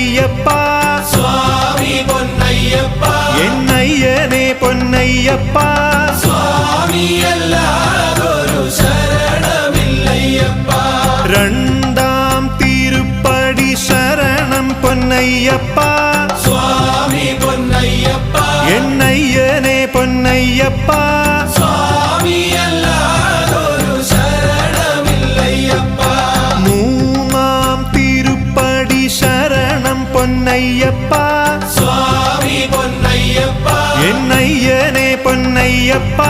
പൊന്നയ്യപ്പ സ്വാമി പൊന്നയ്യപ്പ എന്നയ്യനെ പൊന്നയ്യപ്പ സ്വാമിയല്ലാതൊരു ശരണമില്ലയ്യപ്പ രണ്ടാം തിരുപ്പടി ശരണം പൊന്നയ്യപ്പ സ്വാമി പൊന്നയ്യപ്പ എന്നയ്യനെ പൊന്നയ്യപ്പ സ്വാമിയല്ലാതൊരു ശരണമില്ലയ്യപ്പ മൂന്നാം തിരുപ്പടി ശരണം പൊന്നയ്യപ്പ സ്വാമി പൊന്നയ്യപ്പ എന്നയ്യനെ പൊന്നയ്യപ്പ